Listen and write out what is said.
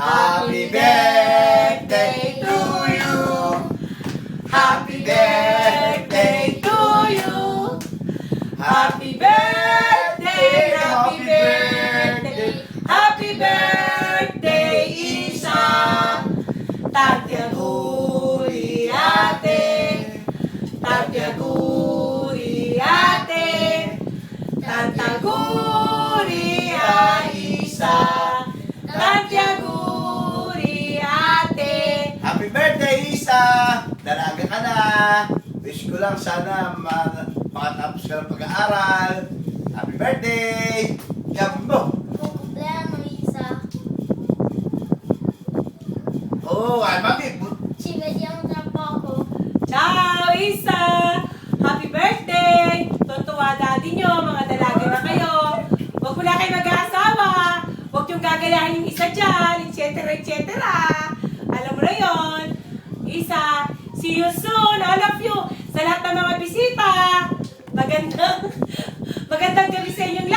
Happy birthday to you. Happy birthday to you. Happy birthday, happy birthday, happy birthday, Isa. Tagyaguri ate, tagyaguri ate, tataguri Isa, tagyaguri ate. Happy birthday, Isa! Dalaga ka na. Wish ko lang sana makatapos ka ng pag-aaral. Happy birthday! Yabi mo! Kumpleano, Isa. Oo, ay mami. Si Betty ang trabaho. Ciao, Isa! Happy birthday! Tutuwa daddy nyo, mga dalaga na kayo. Huwag mo na kayo mag-aasawa. Huwag yung gagayahin yung isa dyan, etc. etc. Alam mo na yon. Isa, see you soon, all of you. Sa lahat ng mga bisita. Magandang gabi sa inyong